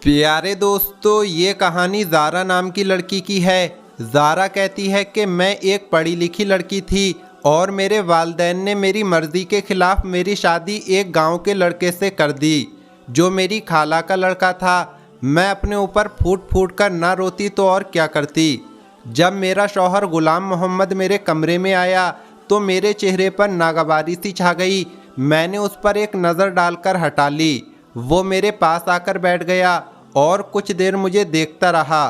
प्यारे दोस्तों, ये कहानी ज़ारा नाम की लड़की की है। ज़ारा कहती है कि मैं एक पढ़ी लिखी लड़की थी और मेरे वालिदैन ने मेरी मर्ज़ी के ख़िलाफ़ मेरी शादी एक गांव के लड़के से कर दी जो मेरी खाला का लड़का था। मैं अपने ऊपर फूट फूट कर ना रोती तो और क्या करती। जब मेरा शौहर ग़ुलाम मोहम्मद मेरे कमरे में आया तो मेरे चेहरे पर नागवारी सी छा गई। मैंने उस पर एक नज़र डालकर हटा ली। वो मेरे पास आकर बैठ गया और कुछ देर मुझे देखता रहा।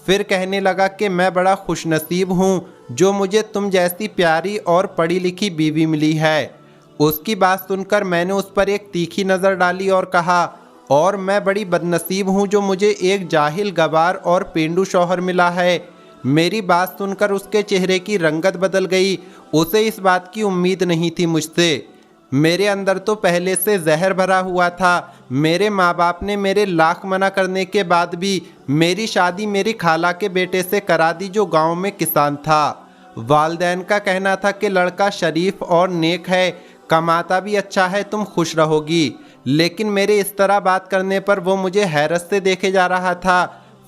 फिर कहने लगा कि मैं बड़ा खुशनसीब हूँ जो मुझे तुम जैसी प्यारी और पढ़ी लिखी बीवी मिली है। उसकी बात सुनकर मैंने उस पर एक तीखी नज़र डाली और कहा, और मैं बड़ी बदनसीब हूँ जो मुझे एक जाहिल गवार और पेंडू शौहर मिला है। मेरी बात सुनकर उसके चेहरे की रंगत बदल गई। उसे इस बात की उम्मीद नहीं थी मुझसे। मेरे अंदर तो पहले से जहर भरा हुआ था। मेरे माँ बाप ने मेरे लाख मना करने के बाद भी मेरी शादी मेरी खाला के बेटे से करा दी जो गांव में किसान था। वालिदैन का कहना था कि लड़का शरीफ और नेक है, कमाता भी अच्छा है, तुम खुश रहोगी। लेकिन मेरे इस तरह बात करने पर वो मुझे हैरत से देखे जा रहा था।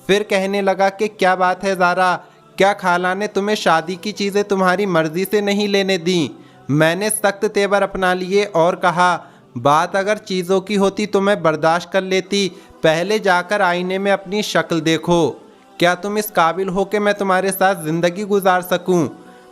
फिर कहने लगा कि क्या बात है ज़ारा, क्या खाला ने तुम्हें शादी की चीज़ें तुम्हारी मर्जी से नहीं लेने दी? मैंने सख्त तेवर अपना लिए और कहा, बात अगर चीज़ों की होती तो मैं बर्दाश्त कर लेती। पहले जाकर आईने में अपनी शक्ल देखो। क्या तुम इस काबिल हो कि मैं तुम्हारे साथ ज़िंदगी गुजार सकूं?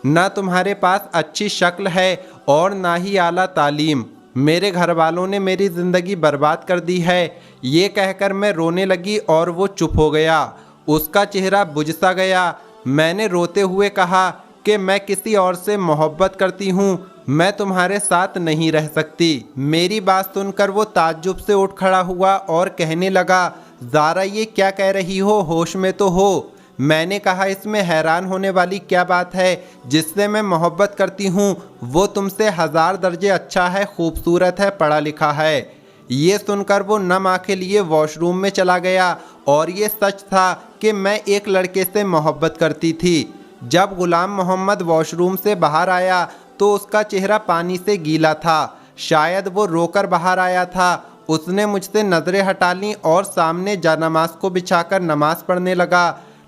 ना तुम्हारे पास अच्छी शक्ल है और ना ही आला तालीम। मेरे घर वालों ने मेरी ज़िंदगी बर्बाद कर दी है। ये कहकर मैं रोने लगी और वो चुप हो गया। उसका चेहरा बुझ सा गया। मैंने रोते हुए कहा कि मैं किसी और से मोहब्बत करती हूँ, मैं तुम्हारे साथ नहीं रह सकती। मेरी बात सुनकर वो ताज्जुब से उठ खड़ा हुआ और कहने लगा, ज़ारा ये क्या कह रही हो, होश में तो हो? मैंने कहा, इसमें हैरान होने वाली क्या बात है? जिससे मैं मोहब्बत करती हूँ वो तुमसे 1000 दर्जे अच्छा है, खूबसूरत है, पढ़ा लिखा है। ये सुनकर वो नम आंखें लिए वॉशरूम में चला गया। और ये सच था कि मैं एक लड़के से मोहब्बत करती थी। जब ग़ुलाम मोहम्मद वॉशरूम से बाहर आया तो उसका चेहरा पानी से गीला था। शायद वो रोकर बाहर आया था। उसने मुझसे नज़रें हटा लीं और सामने जानमाज को बिछाकर नमाज पढ़ने लगा।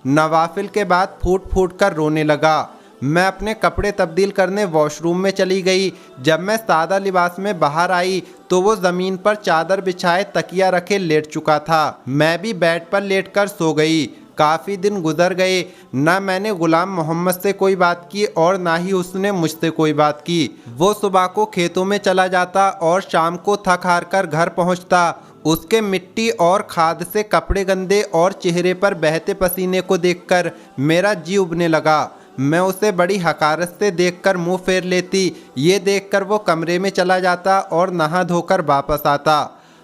नवाफिल के बाद फूट फूट कर रोने लगा। मैं अपने कपड़े तब्दील करने वॉशरूम में चली गई। जब मैं सादा लिबास में बाहर आई तो वो ज़मीन पर चादर बिछाए तकिया रखे लेट चुका था। मैं भी बेड पर लेटकर सो गई। काफ़ी दिन गुजर गए। ना मैंने ग़ुलाम मोहम्मद से कोई बात की और ना ही उसने मुझसे कोई बात की। वो सुबह को खेतों में चला जाता और शाम को थक हार कर घर पहुँचता। उसके मिट्टी और खाद से कपड़े गंदे और चेहरे पर बहते पसीने को देखकर मेरा जी उबने लगा। मैं उसे बड़ी हकारत से देखकर मुंह फेर लेती। ये देखकर वो कमरे में चला जाता और नहा धोकर वापस आता।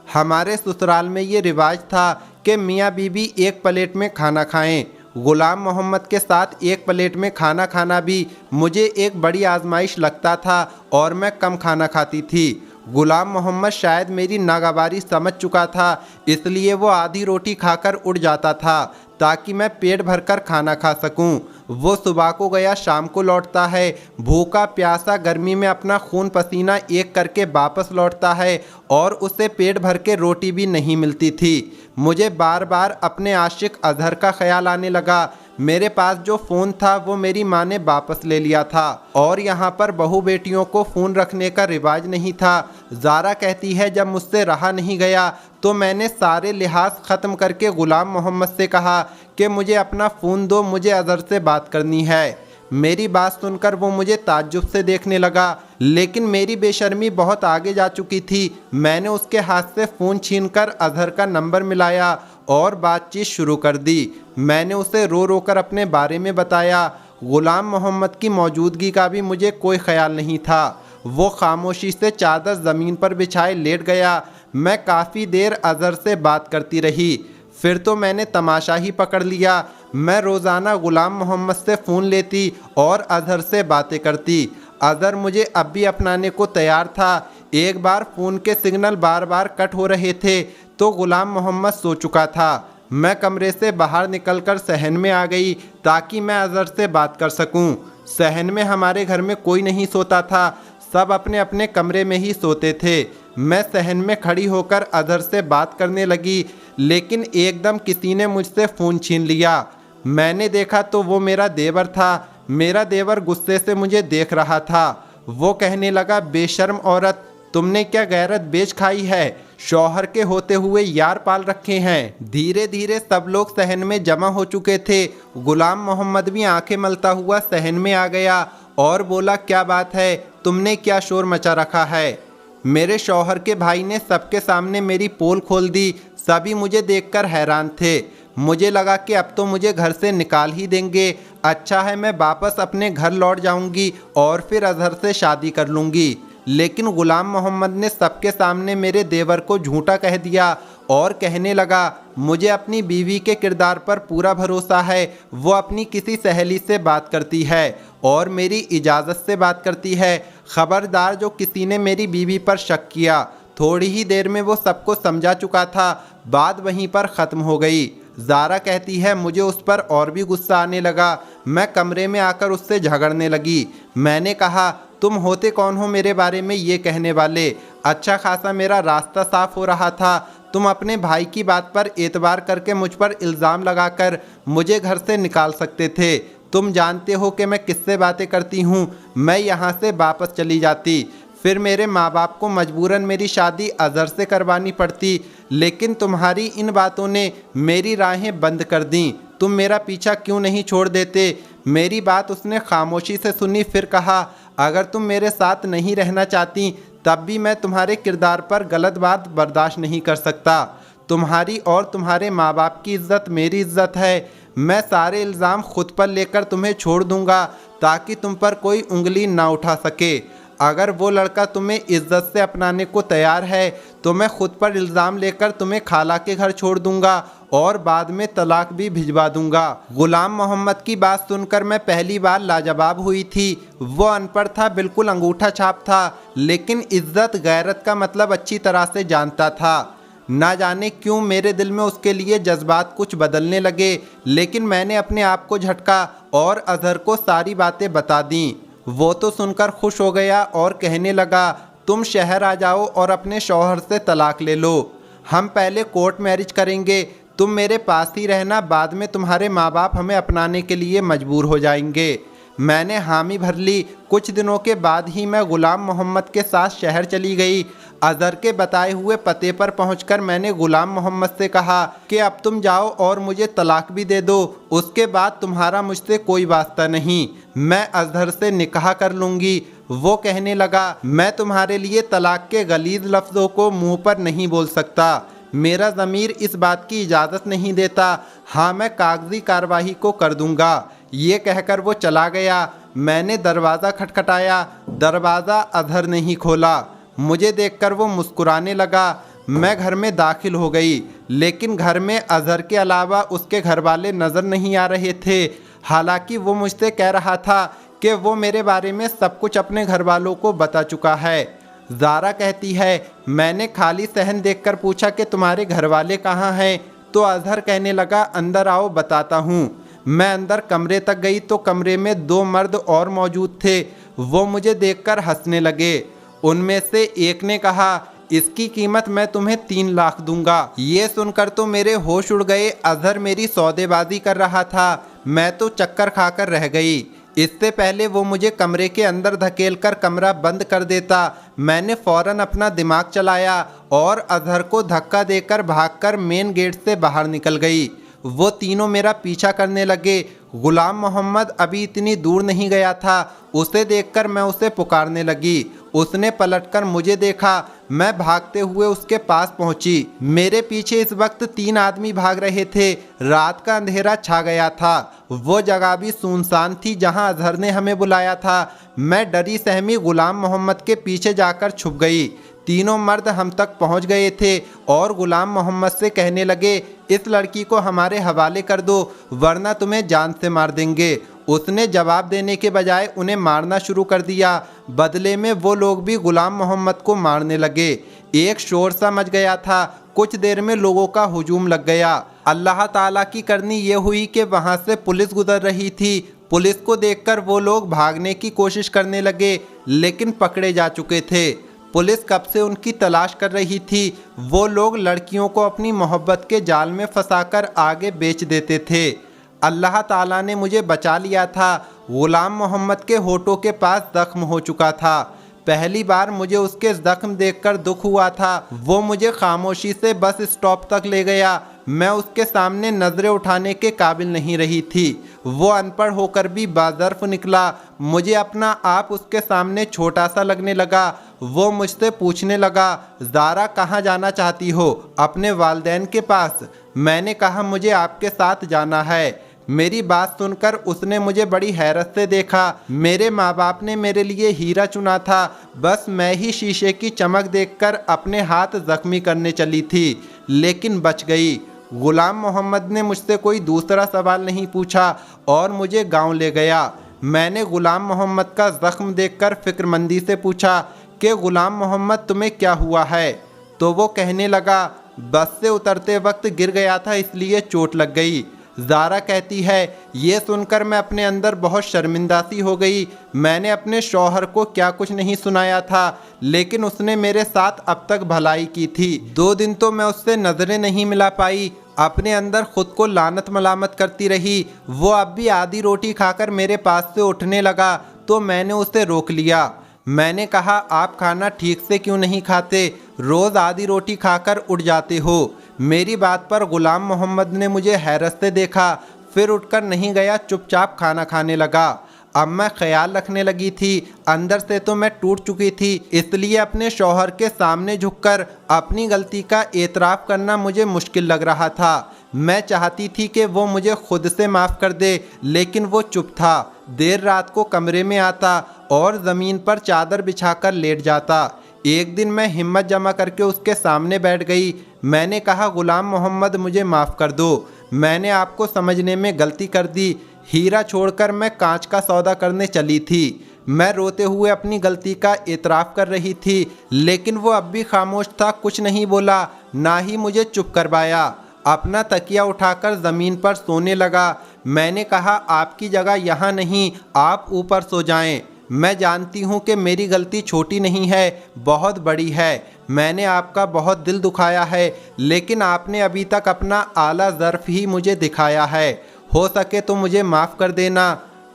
हमारे ससुराल में ये रिवाज था कि मियाँ बीवी एक प्लेट में खाना खाएं। ग़ुलाम मोहम्मद के साथ एक प्लेट में खाना खाना भी मुझे एक बड़ी आजमाइश लगता था और मैं कम खाना खाती थी। ग़ुलाम मोहम्मद शायद मेरी नागवारी समझ चुका था, इसलिए वो आधी रोटी खाकर उड़ जाता था ताकि मैं पेट भरकर खाना खा सकूं। वो सुबह को गया शाम को लौटता है, भूखा प्यासा गर्मी में अपना खून पसीना एक करके वापस लौटता है और उसे पेट भर के रोटी भी नहीं मिलती थी। मुझे बार बार अपने आशिक अजहर का ख्याल आने लगा। मेरे पास जो फ़ोन था वो मेरी माँ ने वापस ले लिया था और यहाँ पर बहू बेटियों को फ़ोन रखने का रिवाज नहीं था। ज़ारा कहती है, जब मुझसे रहा नहीं गया तो मैंने सारे लिहाज ख़त्म करके ग़ुलाम मोहम्मद से कहा कि मुझे अपना फ़ोन दो, मुझे अजहर से बात करनी है। मेरी बात सुनकर वो मुझे ताज्जुब से देखने लगा, लेकिन मेरी बेशर्मी बहुत आगे जा चुकी थी। मैंने उसके हाथ से फ़ोन छीनकर अजहर का नंबर मिलाया और बातचीत शुरू कर दी। मैंने उसे रो रो कर अपने बारे में बताया। ग़ुलाम मोहम्मद की मौजूदगी का भी मुझे कोई ख्याल नहीं था। वो खामोशी से चादर ज़मीन पर बिछाए लेट गया। मैं काफ़ी देर अजहर से बात करती रही। फिर तो मैंने तमाशा ही पकड़ लिया। मैं रोज़ाना ग़ुलाम मोहम्मद से फ़ोन लेती और अजहर से बातें करती। अजहर मुझे अब भी अपनाने को तैयार था। एक बार फ़ोन के सिग्नल बार बार कट हो रहे थे तो ग़ुलाम मोहम्मद सो चुका था। मैं कमरे से बाहर निकलकर सहन में आ गई ताकि मैं अजहर से बात कर सकूं। सहन में हमारे घर में कोई नहीं सोता था। सब अपने अपने कमरे में ही सोते थे। मैं सहन में खड़ी होकर अजहर से बात करने लगी, लेकिन एकदम किसी ने मुझसे फ़ोन छीन लिया। मैंने देखा तो वो मेरा देवर था। मेरा देवर गुस्से से मुझे देख रहा था। वो कहने लगा, बेशर्म औरत, तुमने क्या गैरत बेच खाई है? शौहर के होते हुए यार पाल रखे हैं। धीरे धीरे सब लोग सहन में जमा हो चुके थे। गुलाम मोहम्मद भी आंखें मलता हुआ सहन में आ गया और बोला, क्या बात है, तुमने क्या शोर मचा रखा है? मेरे शौहर के भाई ने सबके सामने मेरी पोल खोल दी। सभी मुझे देखकर हैरान थे। मुझे लगा कि अब तो मुझे घर से निकाल ही देंगे। अच्छा है, मैं वापस अपने घर लौट जाऊंगी और फिर अजहर से शादी कर लूंगी। लेकिन गुलाम मोहम्मद ने सबके सामने मेरे देवर को झूठा कह दिया और कहने लगा, मुझे अपनी बीवी के किरदार पर पूरा भरोसा है। वो अपनी किसी सहेली से बात करती है और मेरी इजाज़त से बात करती है। खबरदार, जो किसी ने मेरी बीवी पर शक किया। थोड़ी ही देर में वो सबको समझा चुका था। बात वहीं पर ख़त्म हो गई। ज़ारा कहती है, मुझे उस पर और भी गुस्सा आने लगा। मैं कमरे में आकर उससे झगड़ने लगी। मैंने कहा, तुम होते कौन हो मेरे बारे में ये कहने वाले? अच्छा खासा मेरा रास्ता साफ हो रहा था। तुम अपने भाई की बात पर एतबार करके मुझ पर इल्ज़ाम लगाकर मुझे घर से निकाल सकते थे। तुम जानते हो कि मैं किससे बातें करती हूँ। मैं यहाँ से वापस चली जाती, फिर मेरे माँ बाप को मजबूरन मेरी शादी अजहर से करवानी पड़ती। लेकिन तुम्हारी इन बातों ने मेरी राहें बंद कर दी। तुम मेरा पीछा क्यों नहीं छोड़ देते? मेरी बात उसने खामोशी से सुनी। फिर कहा, अगर तुम मेरे साथ नहीं रहना चाहती तब भी मैं तुम्हारे किरदार पर गलत बात बर्दाश्त नहीं कर सकता। तुम्हारी और तुम्हारे माँ बाप की इज्जत मेरी इज्जत है। मैं सारे इल्ज़ाम खुद पर लेकर तुम्हें छोड़ दूंगा ताकि तुम पर कोई उंगली ना उठा सके। अगर वो लड़का तुम्हें इज्जत से अपनाने को तैयार है तो मैं खुद पर इल्ज़ाम लेकर तुम्हें खाला के घर छोड़ दूंगा और बाद में तलाक भी भिजवा दूंगा। गुलाम मोहम्मद की बात सुनकर मैं पहली बार लाजवाब हुई थी। वो अनपढ़ था, बिल्कुल अंगूठा छाप था, लेकिन इज्जत गैरत का मतलब अच्छी तरह से जानता था। ना जाने क्यों मेरे दिल में उसके लिए जज्बात कुछ बदलने लगे। लेकिन मैंने अपने आप को झटका और अजहर को सारी बातें बता दी। वो तो सुनकर खुश हो गया और कहने लगा, तुम शहर आ जाओ और अपने शौहर से तलाक ले लो। हम पहले कोर्ट मैरिज करेंगे। तुम मेरे पास ही रहना, बाद में तुम्हारे माँ बाप हमें अपनाने के लिए मजबूर हो जाएंगे। मैंने हामी भर ली। कुछ दिनों के बाद ही मैं गुलाम मोहम्मद के साथ शहर चली गई। अजहर के बताए हुए पते पर पहुंचकर मैंने गुलाम मोहम्मद से कहा कि अब तुम जाओ और मुझे तलाक भी दे दो। उसके बाद तुम्हारा मुझसे कोई वास्ता नहीं। मैं अजहर से निकाह कर लूँगी। वो कहने लगा, मैं तुम्हारे लिए तलाक के गलीज लफ्ज़ों को मुंह पर नहीं बोल सकता। मेरा ज़मीर इस बात की इजाज़त नहीं देता। हाँ, मैं कागजी कार्रवाई को कर दूंगा। ये कहकर वो चला गया। मैंने दरवाज़ा खटखटाया। दरवाज़ा अजहर ने ही खोला। मुझे देखकर वो मुस्कुराने लगा। मैं घर में दाखिल हो गई, लेकिन घर में अजहर के अलावा उसके घर वाले नज़र नहीं आ रहे थे। हालांकि वो मुझसे कह रहा था कि वो मेरे बारे में सब कुछ अपने घर वालों को बता चुका है। ज़ारा कहती है, मैंने खाली सहन देखकर पूछा कि तुम्हारे घर वाले कहाँ हैं? तो अजहर कहने लगा, अंदर आओ बताता हूँ। मैं अंदर कमरे तक गई तो कमरे में 2 मर्द और मौजूद थे। वो मुझे देखकर हंसने लगे। उनमें से एक ने कहा, इसकी कीमत मैं तुम्हें 3 लाख दूंगा। ये सुनकर तो मेरे होश उड़ गए। अजहर मेरी सौदेबाजी कर रहा था। मैं तो चक्कर खाकर रह गई। इससे पहले वो मुझे कमरे के अंदर धकेलकर कमरा बंद कर देता, मैंने फौरन अपना दिमाग चलाया और अजहर को धक्का देकर भागकर मेन गेट से बाहर निकल गई। वो तीनों मेरा पीछा करने लगे। गुलाम मोहम्मद अभी इतनी दूर नहीं गया था। उसे देखकर मैं उसे पुकारने लगी। उसने पलटकर मुझे देखा। मैं भागते हुए उसके पास पहुंची। मेरे पीछे इस वक्त 3 आदमी भाग रहे थे। रात का अंधेरा छा गया था। वो जगह भी सुनसान थी जहां अजहर ने हमें बुलाया था। मैं डरी सहमी गुलाम मोहम्मद के पीछे जाकर छुप गई। तीनों मर्द हम तक पहुंच गए थे और गुलाम मोहम्मद से कहने लगे, इस लड़की को हमारे हवाले कर दो वरना तुम्हें जान से मार देंगे। उसने जवाब देने के बजाय उन्हें मारना शुरू कर दिया। बदले में वो लोग भी गुलाम मोहम्मद को मारने लगे। एक शोर सा मच गया था। कुछ देर में लोगों का हुजूम लग गया। अल्लाह ताला की करनी ये हुई कि वहाँ से पुलिस गुजर रही थी। पुलिस को देखकर वो लोग भागने की कोशिश करने लगे, लेकिन पकड़े जा चुके थे। पुलिस कब से उनकी तलाश कर रही थी। वो लोग लड़कियों को अपनी मोहब्बत के जाल में फंसाकर आगे बेच देते थे। अल्लाह ताला ने मुझे बचा लिया था। गुलाम मोहम्मद के होठों के पास जख्म हो चुका था। पहली बार मुझे उसके जख्म देखकर दुख हुआ था। वो मुझे खामोशी से बस स्टॉप तक ले गया। मैं उसके सामने नजरें उठाने के काबिल नहीं रही थी। वो अनपढ़ होकर भी बाज़र्फ निकला। मुझे अपना आप उसके सामने छोटा सा लगने लगा। वो मुझसे पूछने लगा, ज़ारा कहाँ जाना चाहती हो? अपने वालिदैन के पास। मैंने कहा, मुझे आपके साथ जाना है। मेरी बात सुनकर उसने मुझे बड़ी हैरत से देखा। मेरे माँ बाप ने मेरे लिए हीरा चुना था, बस मैं ही शीशे की चमक देखकर अपने हाथ जख्मी करने चली थी, लेकिन बच गई। गुलाम मोहम्मद ने मुझसे कोई दूसरा सवाल नहीं पूछा और मुझे गांव ले गया। मैंने गुलाम मोहम्मद का जख्म देखकर फिक्रमंदी से पूछा कि गुलाम मोहम्मद तुम्हें क्या हुआ है? तो वो कहने लगा, बस से उतरते वक्त गिर गया था, इसलिए चोट लग गई। ज़ारा कहती है, ये सुनकर मैं अपने अंदर बहुत शर्मिंदा सी हो गई। मैंने अपने शौहर को क्या कुछ नहीं सुनाया था, लेकिन उसने मेरे साथ अब तक भलाई की थी। 2 दिन तो मैं उससे नज़रें नहीं मिला पाई। अपने अंदर खुद को लानत मलामत करती रही। वो अब भी आधी रोटी खाकर मेरे पास से उठने लगा, तो मैंने उसे रोक लिया। मैंने कहा, आप खाना ठीक से क्यों नहीं खाते? रोज़ आधी रोटी खाकर उठ जाते हो। मेरी बात पर गुलाम मोहम्मद ने मुझे हैरत से देखा, फिर उठकर नहीं गया, चुपचाप खाना खाने लगा। अब मैं ख्याल रखने लगी थी। अंदर से तो मैं टूट चुकी थी, इसलिए अपने शौहर के सामने झुककर अपनी गलती का एतराफ़ करना मुझे मुश्किल लग रहा था। मैं चाहती थी कि वो मुझे खुद से माफ़ कर दे, लेकिन वो चुप था। देर रात को कमरे में आता और ज़मीन पर चादर बिछाकर लेट जाता। एक दिन मैं हिम्मत जमा करके उसके सामने बैठ गई। मैंने कहा, गुलाम मोहम्मद मुझे माफ़ कर दो, मैंने आपको समझने में गलती कर दी। हीरा छोड़कर मैं कांच का सौदा करने चली थी। मैं रोते हुए अपनी गलती का एतराफ़ कर रही थी, लेकिन वो अब भी खामोश था, कुछ नहीं बोला, ना ही मुझे चुप करवाया। अपना तकिया उठाकर ज़मीन पर सोने लगा। मैंने कहा, आपकी जगह यहाँ नहीं, आप ऊपर सो जाएं। मैं जानती हूँ कि मेरी गलती छोटी नहीं है, बहुत बड़ी है। मैंने आपका बहुत दिल दुखाया है, लेकिन आपने अभी तक अपना आला ज़र्फ़ ही मुझे दिखाया है। हो सके तो मुझे माफ़ कर देना।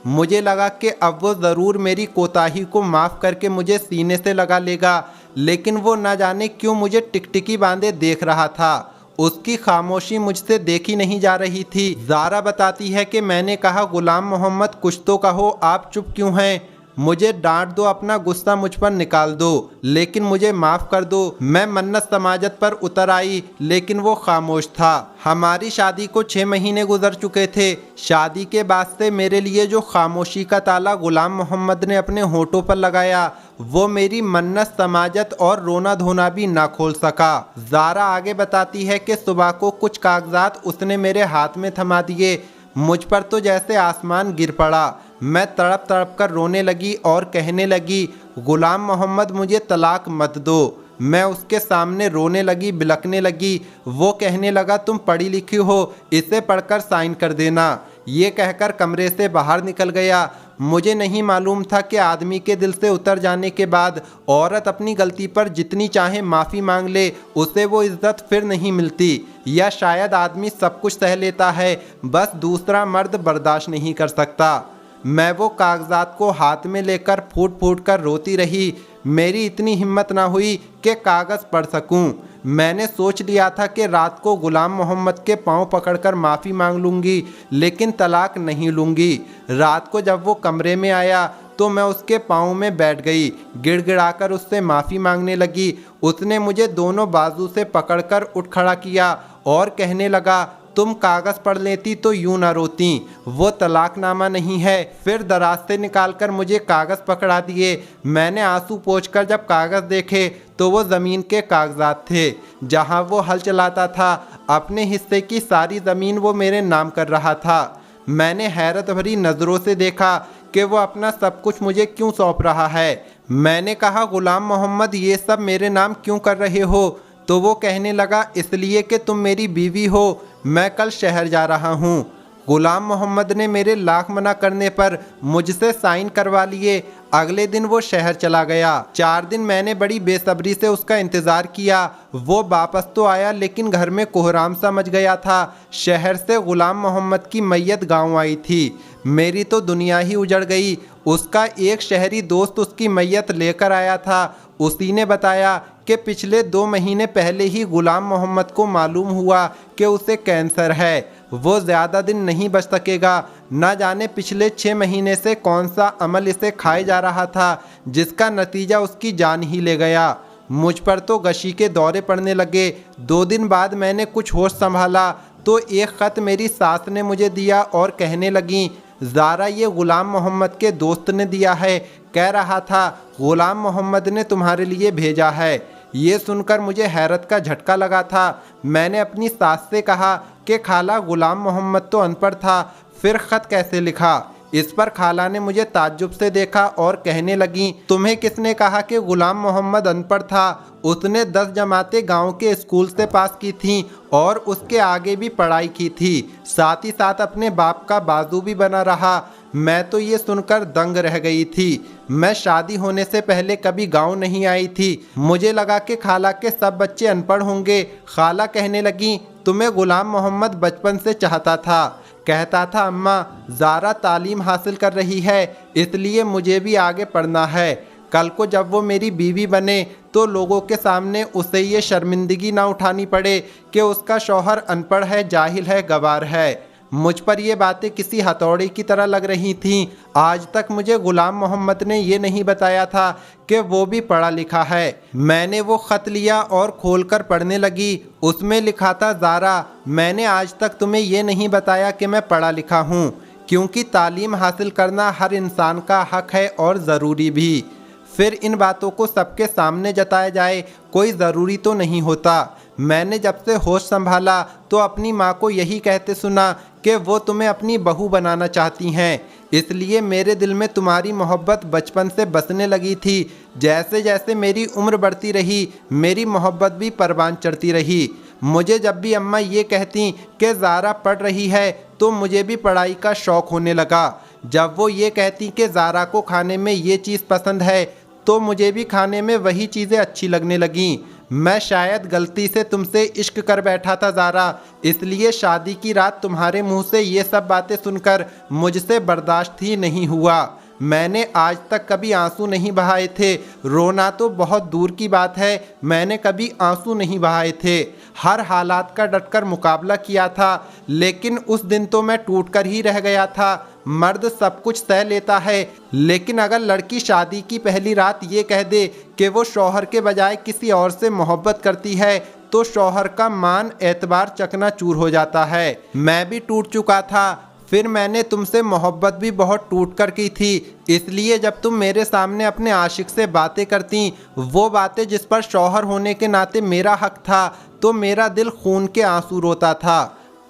मुझे लगा कि अब वो ज़रूर मेरी कोताही को माफ़ करके मुझे सीने से लगा लेगा, लेकिन वो न जाने क्यों मुझे टिकटिकी बांधे देख रहा था। उसकी खामोशी मुझसे देखी नहीं जा रही थी। ज़ारा बताती है कि मैंने कहा, गुलाम मोहम्मद कुछ तो कहो, आप चुप क्यों हैं? मुझे डांट दो, अपना गुस्सा मुझ पर निकाल दो, लेकिन मुझे माफ़ कर दो। मैं मन्नत समाजत पर उतर आई, लेकिन वो खामोश था। हमारी शादी को 6 महीने गुजर चुके थे। शादी के बाद से मेरे लिए जो खामोशी का ताला गुलाम मोहम्मद ने अपने होठों पर लगाया, वो मेरी मन्नत समाजत और रोना धोना भी ना खोल सका। ज़ारा आगे बताती है कि सुबह को कुछ कागजात उसने मेरे हाथ में थमा दिए। मुझ पर तो जैसे आसमान गिर पड़ा। मैं तड़प तड़प कर रोने लगी और कहने लगी, गुलाम मोहम्मद मुझे तलाक मत दो। मैं उसके सामने रोने लगी, बिलखने लगी। वो कहने लगा, तुम पढ़ी लिखी हो, इसे पढ़कर साइन कर देना। ये कहकर कमरे से बाहर निकल गया। मुझे नहीं मालूम था कि आदमी के दिल से उतर जाने के बाद औरत अपनी गलती पर जितनी चाहे माफ़ी मांग ले, उसे वो इज्जत फिर नहीं मिलती। या शायद आदमी सब कुछ सह लेता है, बस दूसरा मर्द बर्दाश्त नहीं कर सकता। मैं वो कागजात को हाथ में लेकर फूट फूट कर रोती रही। मेरी इतनी हिम्मत ना हुई कि कागज़ पढ़ सकूं। मैंने सोच लिया था कि रात को गुलाम मोहम्मद के पांव पकड़कर माफ़ी मांग लूँगी, लेकिन तलाक नहीं लूँगी। रात को जब वो कमरे में आया तो मैं उसके पाँव में बैठ गई, गिड़गिड़ाकर उससे माफ़ी मांगने लगी। उसने मुझे दोनों बाजू से पकड़कर उठ खड़ा किया और कहने लगा, तुम कागज़ पढ़ लेती तो यूं ना रोती, वो तलाकनामा नहीं है। फिर दराज से निकालकर मुझे कागज़ पकड़ा दिए। मैंने आंसू पोंछकर जब कागज़ देखे तो वो ज़मीन के कागजात थे, जहां वो हल चलाता था। अपने हिस्से की सारी ज़मीन वो मेरे नाम कर रहा था। मैंने हैरत भरी नज़रों से देखा कि वो अपना सब कुछ मुझे क्यों सौंप रहा है। मैंने कहा, गुलाम मोहम्मद ये सब मेरे नाम क्यों कर रहे हो? तो वो कहने लगा, इसलिए कि तुम मेरी बीवी हो, मैं कल शहर जा रहा हूँ। गुलाम मोहम्मद ने मेरे लाख मना करने पर मुझसे साइन करवा लिए। अगले दिन वो शहर चला गया। 4 दिन मैंने बड़ी बेसब्री से उसका इंतज़ार किया। वो वापस तो आया लेकिन घर में कोहराम सा मच गया था। शहर से गुलाम मोहम्मद की मैयत गांव आई थी। मेरी तो दुनिया ही उजड़ गई। उसका एक शहरी दोस्त उसकी मैयत लेकर आया था। उसी ने बताया कि पिछले 2 महीने पहले ही गुलाम मोहम्मद को मालूम हुआ कि उसे कैंसर है। वो ज़्यादा दिन नहीं बच सकेगा। न जाने पिछले 6 महीने से कौन सा अमल इसे खाए जा रहा था जिसका नतीजा उसकी जान ही ले गया। मुझ पर तो गशी के दौरे पड़ने लगे। 2 दिन बाद मैंने कुछ होश संभाला तो एक ख़त मेरी सास ने मुझे दिया और कहने लगी, ज़ारा ये गुलाम मोहम्मद के दोस्त ने दिया है। कह रहा था गुलाम मोहम्मद ने तुम्हारे लिए भेजा है। ये सुनकर मुझे हैरत का झटका लगा था। मैंने अपनी सास से कहा कि खाला गुलाम मोहम्मद तो अनपढ़ था, फिर ख़त कैसे लिखा। इस पर खाला ने मुझे ताज्जुब से देखा और कहने लगी, तुम्हें किसने कहा कि गुलाम मोहम्मद अनपढ़ था। उसने 10 जमातें गांव के स्कूल से पास की थीं और उसके आगे भी पढ़ाई की थी। साथ ही साथ अपने बाप का बाजू भी बना रहा। मैं तो ये सुनकर दंग रह गई थी। मैं शादी होने से पहले कभी गांव नहीं आई थी। मुझे लगा कि खाला के सब बच्चे अनपढ़ होंगे। खाला कहने लगी, तुम्हें गुलाम मोहम्मद बचपन से चाहता था। कहता था अम्मा ज़ारा तालीम हासिल कर रही है इसलिए मुझे भी आगे पढ़ना है। कल को जब वो मेरी बीवी बने तो लोगों के सामने उसे ये शर्मिंदगी ना उठानी पड़े कि उसका शौहर अनपढ़ है, जाहिल है, गवार है। मुझ पर ये बातें किसी हथौड़े की तरह लग रही थीं। आज तक मुझे गुलाम मोहम्मद ने ये नहीं बताया था कि वो भी पढ़ा लिखा है। मैंने वो ख़त लिया और खोलकर पढ़ने लगी। उसमें लिखा था, ज़ारा मैंने आज तक तुम्हें ये नहीं बताया कि मैं पढ़ा लिखा हूँ, क्योंकि तालीम हासिल करना हर इंसान का हक है और ज़रूरी भी। फिर इन बातों को सबके सामने जताया जाए कोई ज़रूरी तो नहीं होता। मैंने जब से होश संभाला तो अपनी माँ को यही कहते सुना कि वो तुम्हें अपनी बहू बनाना चाहती हैं, इसलिए मेरे दिल में तुम्हारी मोहब्बत बचपन से बसने लगी थी। जैसे जैसे मेरी उम्र बढ़ती रही मेरी मोहब्बत भी परवान चढ़ती रही। मुझे जब भी अम्मा ये कहती कि ज़ारा पढ़ रही है तो मुझे भी पढ़ाई का शौक़ होने लगा। जब वो ये कहती कि ज़ारा को खाने में ये चीज़ पसंद है तो मुझे भी खाने में वही चीज़ें अच्छी लगने लगीं। मैं शायद गलती से तुमसे इश्क कर बैठा था ज़ारा, इसलिए शादी की रात तुम्हारे मुंह से ये सब बातें सुनकर मुझसे बर्दाश्त ही नहीं हुआ। मैंने आज तक कभी आंसू नहीं बहाए थे। रोना तो बहुत दूर की बात है, मैंने कभी आंसू नहीं बहाए थे। हर हालात का डटकर मुकाबला किया था, लेकिन उस दिन तो मैं टूटकर ही रह गया था। मर्द सब कुछ सह लेता है, लेकिन अगर लड़की शादी की पहली रात ये कह दे कि वो शौहर के बजाय किसी और से मोहब्बत करती है तो शौहर का मान एतबार चकनाचूर हो जाता है। मैं भी टूट चुका था। फिर मैंने तुमसे मोहब्बत भी बहुत टूट कर की थी, इसलिए जब तुम मेरे सामने अपने आशिक से बातें करती, वो बातें जिस पर शौहर होने के नाते मेरा हक था, तो मेरा दिल खून के आंसू रोता था।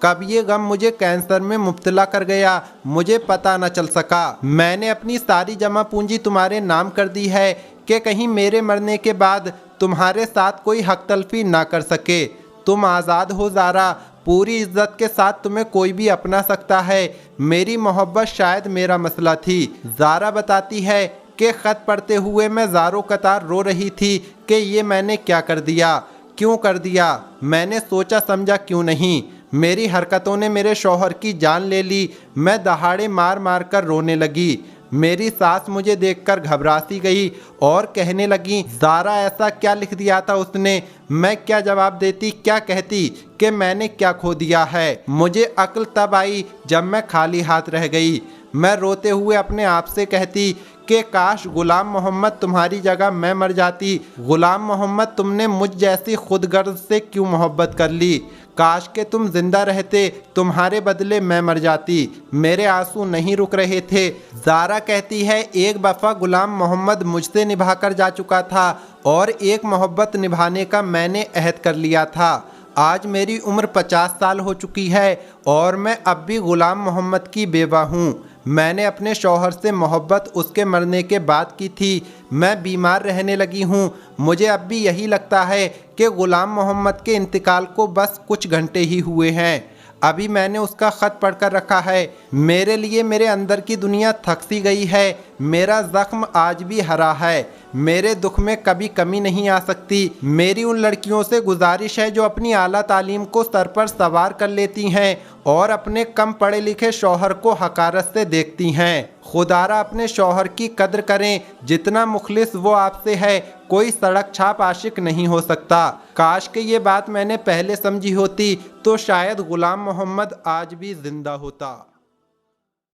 कब ये गम मुझे कैंसर में मुब्तला कर गया मुझे पता न चल सका। मैंने अपनी सारी जमा पूंजी तुम्हारे नाम कर दी है कि कहीं मेरे मरने के बाद तुम्हारे साथ कोई हक तलफी ना कर सके। तुम आज़ाद हो ज़ारा, पूरी इज्जत के साथ तुम्हें कोई भी अपना सकता है। मेरी मोहब्बत शायद मेरा मसला थी। ज़ारा बताती है कि ख़त पढ़ते हुए मैं ज़ारों कतार रो रही थी कि ये मैंने क्या कर दिया, क्यों कर दिया। मैंने सोचा समझा क्यों नहीं। मेरी हरकतों ने मेरे शौहर की जान ले ली। मैं दहाड़े मार मार कर रोने लगी। मेरी सास मुझे देखकर घबरा सी गई और कहने लगी, ज़ारा ऐसा क्या लिख दिया था उसने। मैं क्या जवाब देती, क्या कहती कि मैंने क्या खो दिया है। मुझे अक्ल तब आई जब मैं खाली हाथ रह गई। मैं रोते हुए अपने आप से कहती कि काश गुलाम मोहम्मद तुम्हारी जगह मैं मर जाती। गुलाम मोहम्मद तुमने मुझ जैसी खुदगर्ज से क्यों मोहब्बत कर ली। काश के तुम जिंदा रहते, तुम्हारे बदले मैं मर जाती। मेरे आंसू नहीं रुक रहे थे। ज़ारा कहती है, एक दफ़ा गुलाम मोहम्मद मुझसे निभा कर जा चुका था और एक मोहब्बत निभाने का मैंने अहद कर लिया था। आज मेरी उम्र 50 साल हो चुकी है और मैं अब भी गुलाम मोहम्मद की बेवा हूँ। मैंने अपने शौहर से मोहब्बत उसके मरने के बाद की थी। मैं बीमार रहने लगी हूँ। मुझे अब भी यही लगता है कि गुलाम मोहम्मद के इंतकाल को बस कुछ घंटे ही हुए हैं। अभी मैंने उसका ख़त पढ़कर रखा है। मेरे लिए मेरे अंदर की दुनिया थक सी गई है। मेरा ज़ख्म आज भी हरा है। मेरे दुख में कभी कमी नहीं आ सकती। मेरी उन लड़कियों से गुजारिश है जो अपनी आला तालीम को सर पर सवार कर लेती हैं और अपने कम पढ़े लिखे शौहर को हकारत से देखती हैं। खुदारा अपने शौहर की कद्र करें, जितना मुखलिस वो आपसे है कोई सड़क छाप आशिक नहीं हो सकता। काश कि ये बात मैंने पहले समझी होती तो शायद गुलाम मोहम्मद आज भी जिंदा होता।